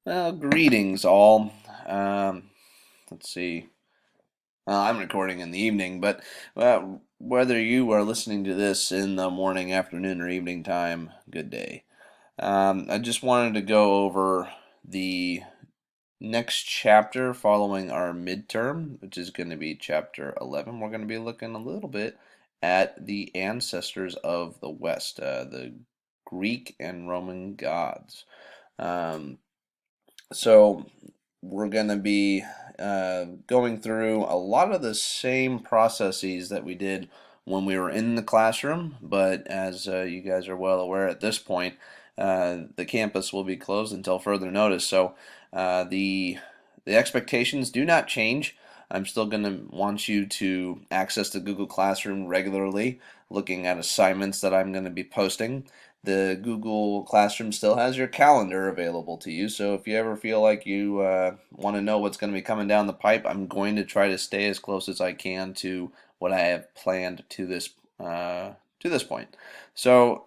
Well, greetings all. Um, let's see. I'm recording in the evening, but whether you are listening to this in the morning, afternoon, or evening time, good day. I just wanted to go over the next chapter following our midterm, which is going to be chapter 11. We're going to be looking a little bit at the ancestors of the West, the Greek and Roman gods. Um, so we're going to be going through a lot of the same processes that we did when we were in the classroom, but as you guys are well aware at this point, the campus will be closed until further notice. So the expectations do not change. I'm still going to want you to access the Google Classroom regularly, looking at assignments that I'm going to be posting. The Google Classroom still has your calendar available to you, so if you ever feel like you want to know what's going to be coming down the pipe, I'm going to try to stay as close as I can to what I have planned to this point. So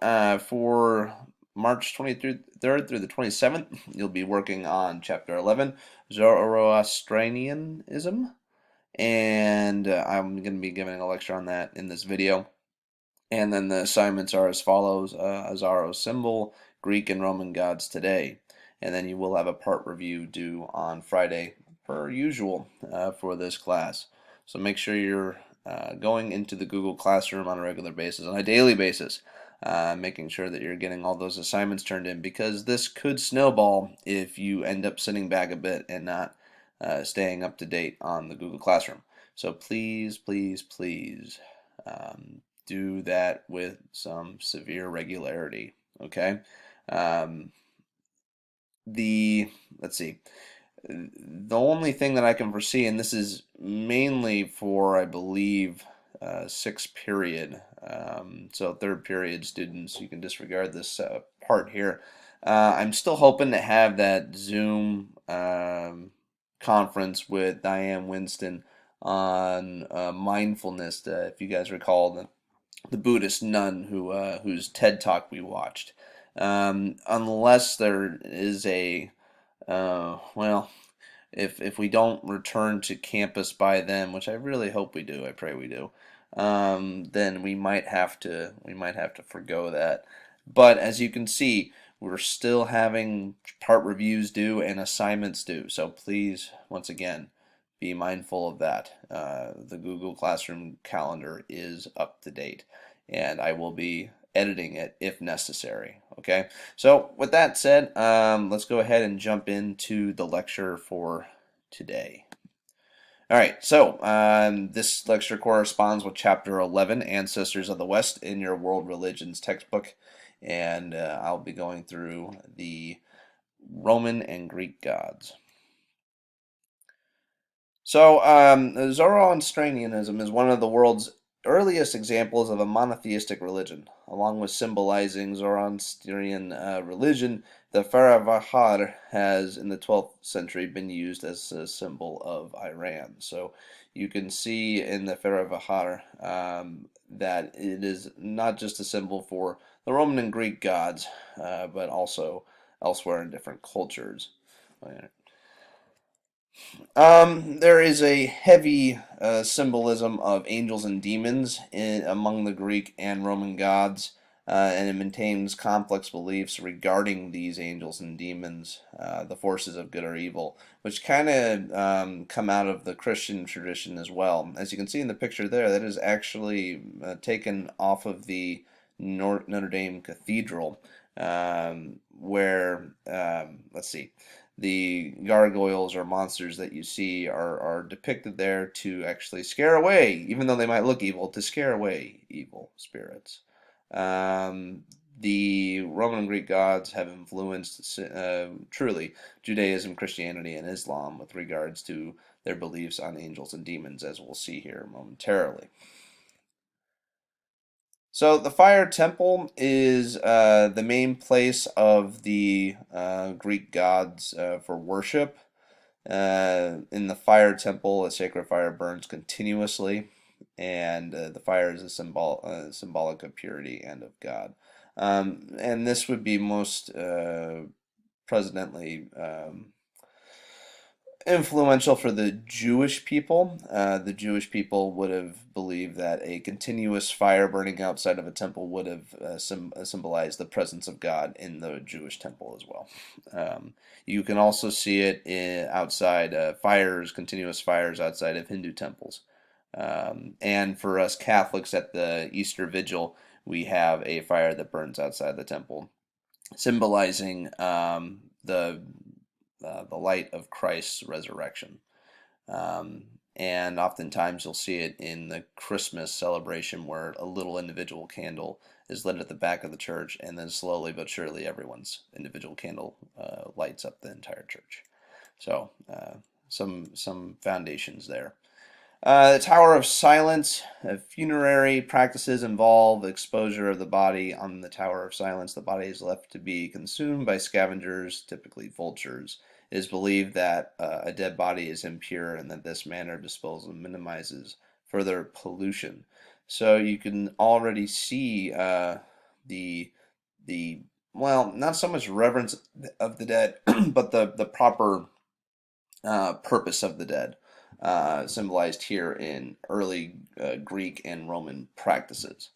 for March 23rd through the 27th, you'll be working on Chapter 11, Zoroastrianism, and I'm going to be giving a lecture on that in this video. And then the assignments are as follows: Azaro's symbol, Greek and Roman gods today. And then you will have a part review due on Friday, per usual, for this class. So make sure you're going into the Google Classroom on a regular basis, on a daily basis, making sure that you're getting all those assignments turned in, because this could snowball if you end up sitting back a bit and not staying up to date on the Google Classroom. So please, please, please. Do that with some severe regularity. Okay. Um, the let's see. The only thing that I can foresee, and this is mainly for, I believe, sixth period. So third period students, you can disregard this part here. I'm still hoping to have that Zoom conference with Diane Winston on mindfulness. If you guys recall, the Buddhist nun whose TED talk we watched. Unless there is a well, if we don't return to campus by then, which I really hope we do, I pray we do, then we might have to forgo that. But as you can see, we're still having part reviews due and assignments due. So please, once again, be mindful of that. The Google Classroom calendar is up to date, and I will be editing it if necessary. Okay, so with that said, let's go ahead and jump into the lecture for today. All right, so this lecture corresponds with Chapter 11, Ancestors of the West, in your World Religions textbook, and I'll be going through the Roman and Greek gods. So, Zoroastrianism is one of the world's earliest examples of a monotheistic religion. Along with symbolizing Zoroastrian religion, the Faravahar has, in the 12th century, been used as a symbol of Iran. So, you can see in the Faravahar that it is not just a symbol for the Roman and Greek gods, but also elsewhere in different cultures. There is a heavy symbolism of angels and demons among the Greek and Roman gods, and it maintains complex beliefs regarding these angels and demons, the forces of good or evil, which kind of come out of the Christian tradition as well. As you can see in the picture there, that is actually taken off of the Notre Dame Cathedral, where, let's see, the gargoyles or monsters that you see are depicted there to actually scare away, even though they might look evil, to scare away evil spirits. Um, the Roman and Greek gods have influenced truly Judaism, Christianity, and Islam with regards to their beliefs on angels and demons, as we'll see here momentarily. So the fire temple is the main place of the Greek gods for worship. In the fire temple, a sacred fire burns continuously, and the fire is a symbolic of purity and of God. And this would be most presidently influential for the Jewish people. The Jewish people would have believed that a continuous fire burning outside of a temple would have symbolized the presence of God in the Jewish temple as well. You can also see it outside fires, continuous fires outside of Hindu temples. And for us Catholics at the Easter Vigil, we have a fire that burns outside the temple, symbolizing the light of Christ's resurrection. Um, and oftentimes you'll see it in the Christmas celebration where a little individual candle is lit at the back of the church, and then slowly but surely everyone's individual candle lights up the entire church. So some foundations there. The Tower of Silence. Funerary practices involve exposure of the body. On the Tower of Silence, the body is left to be consumed by scavengers, typically vultures. It is believed that a dead body is impure and that this manner of disposal minimizes further pollution. So you can already see the the well, not so much reverence of the dead, but the proper purpose of the dead, symbolized here in early Greek and Roman practices.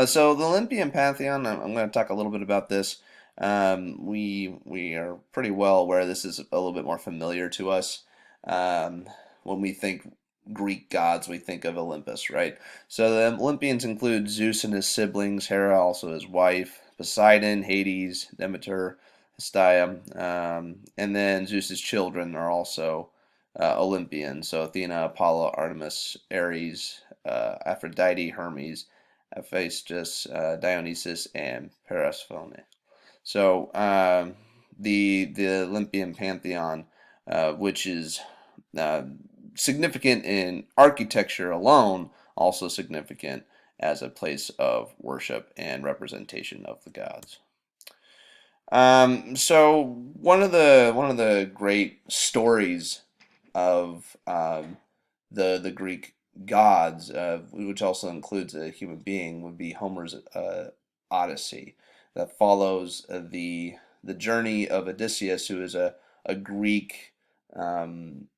So the Olympian Pantheon, I'm going to talk a little bit about this. We are pretty well aware this is a little bit more familiar to us. Um, when we think Greek gods, we think of Olympus, right? So the Olympians include Zeus and his siblings, Hera, also his wife, Poseidon, Hades, Demeter, Hestia, and then Zeus's children are also Olympians. So Athena, Apollo, Artemis, Ares, Aphrodite, Hermes, Hephaestus, Dionysus, and Persephone. So the Olympian pantheon, which is uh, significant in architecture alone, also significant as a place of worship and representation of the gods. So one of the great stories of the Greek gods, which also includes a human being, would be Homer's Odyssey, that follows the journey of Odysseus, who is a Greek um,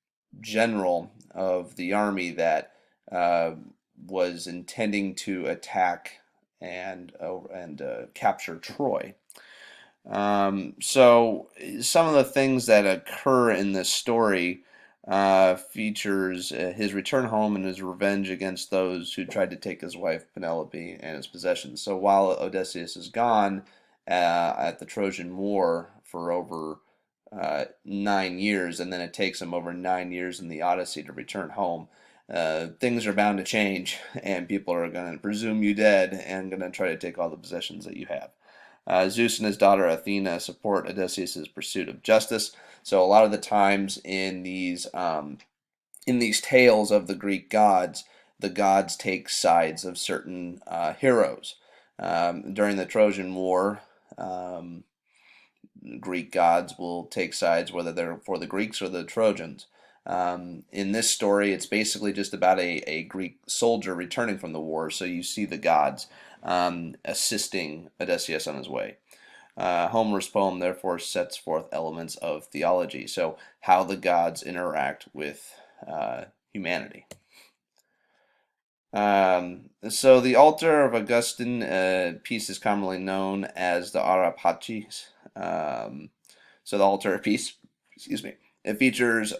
general of the army that uh, was intending to attack and capture Troy. So some of the things that occur in this story features his return home and his revenge against those who tried to take his wife Penelope and his possessions. So while Odysseus is gone at the Trojan War for over 9 years, and then it takes him over 9 years in the Odyssey to return home. Things are bound to change, and people are going to presume you dead and going to try to take all the possessions that you have. Zeus and his daughter Athena support Odysseus' pursuit of justice. So a lot of the times in these tales of the Greek gods, the gods take sides of certain heroes. During the Trojan War, Greek gods will take sides, whether they're for the Greeks or the Trojans. In this story, it's basically just about a Greek soldier returning from the war, so you see the gods assisting Odysseus on his way. Homer's poem therefore sets forth elements of theology, so how the gods interact with humanity. So the altar of Augustine piece is commonly known as the Ara Pacis. So the altar of peace, excuse me, it features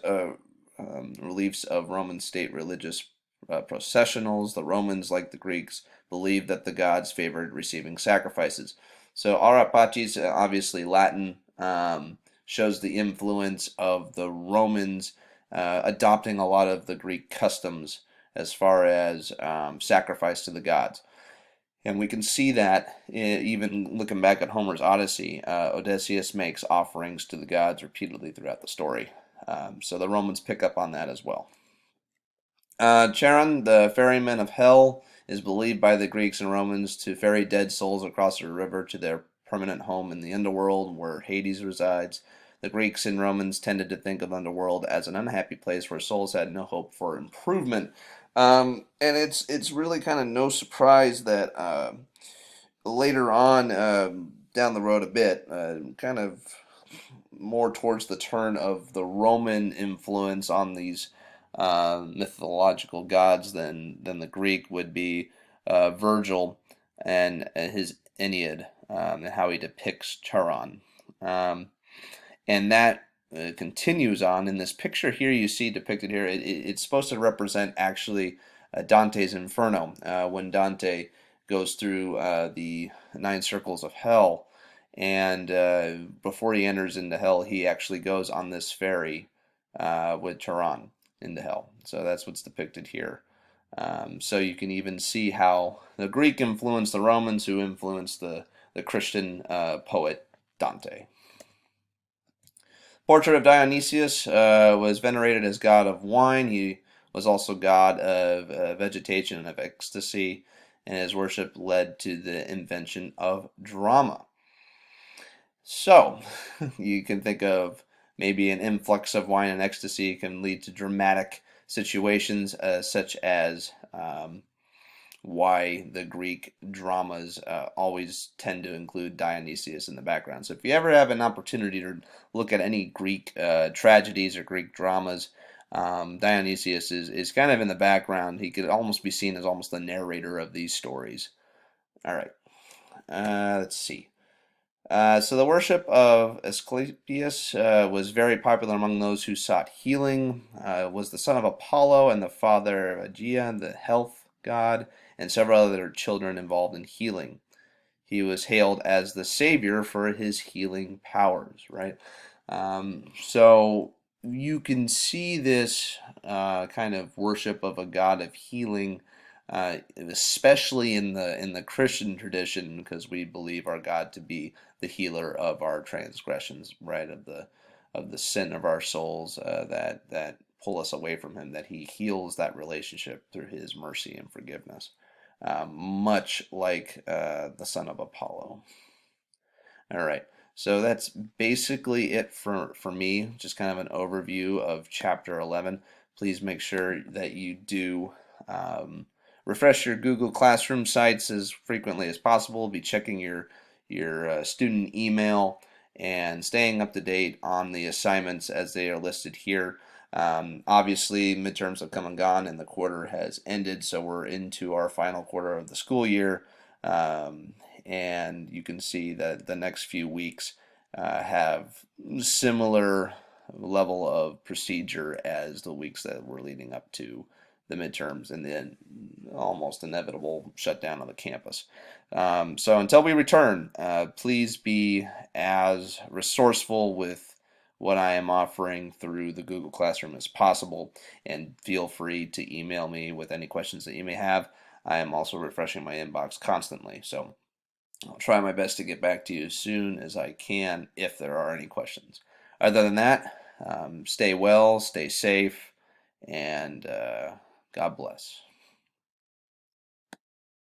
reliefs of Roman state religious processionals. The Romans, like the Greeks, believed that the gods favored receiving sacrifices. So Ara Pacis, obviously Latin, shows the influence of the Romans adopting a lot of the Greek customs as far as sacrifice to the gods. And we can see that even looking back at Homer's Odyssey, Odysseus makes offerings to the gods repeatedly throughout the story. So the Romans pick up on that as well. Charon, the ferryman of hell, is believed by the Greeks and Romans to ferry dead souls across a river to their permanent home in the underworld where Hades resides. The Greeks and Romans tended to think of the underworld as an unhappy place where souls had no hope for improvement. And it's really kind of no surprise that later on down the road a bit, kind of more towards the turn of the Roman influence on these mythological gods than the Greek would be Virgil and his Aeneid, and how he depicts Charon. And that continues on in this picture here you see depicted here. It's supposed to represent actually Dante's Inferno, when Dante goes through the nine circles of hell, and before he enters into hell, he actually goes on this ferry with Charon into hell. So that's what's depicted here. So you can even see how the Greek influenced the Romans, who influenced the Christian poet Dante. Portrait of Dionysius was venerated as god of wine. He was also god of vegetation and of ecstasy, and his worship led to the invention of drama. So, you can think of maybe an influx of wine and ecstasy can lead to dramatic situations, such as why the Greek dramas always tend to include Dionysius in the background. So if you ever have an opportunity to look at any Greek tragedies or Greek dramas, Dionysius is kind of in the background. He could almost be seen as almost the narrator of these stories. All right, let's see. So the worship of Asclepius was very popular among those who sought healing. Was the son of Apollo and the father of Aegea, the health god, and several other children involved in healing. He was hailed as the savior for his healing powers, right? So you can see this kind of worship of a god of healing, especially in the Christian tradition, because we believe our God to be the healer of our transgressions, right? Of the sin of our souls that pull us away from Him. That He heals that relationship through His mercy and forgiveness, much like the son of Apollo. All right. So that's basically it for me, just kind of an overview of chapter 11. Please make sure that you do refresh your Google Classroom sites as frequently as possible. Be checking your student email and staying up to date on the assignments as they are listed here. Obviously, midterms have come and gone, and the quarter has ended, so we're into our final quarter of the school year. And you can see that the next few weeks have similar level of procedure as the weeks that were leading up to the midterms and then almost inevitable shutdown of the campus. So until we return, please be as resourceful with what I am offering through the Google Classroom as possible, and feel free to email me with any questions that you may have. I am also refreshing my inbox constantly, so I'll try my best to get back to you as soon as I can if there are any questions. Other than that, stay well, stay safe, and God bless.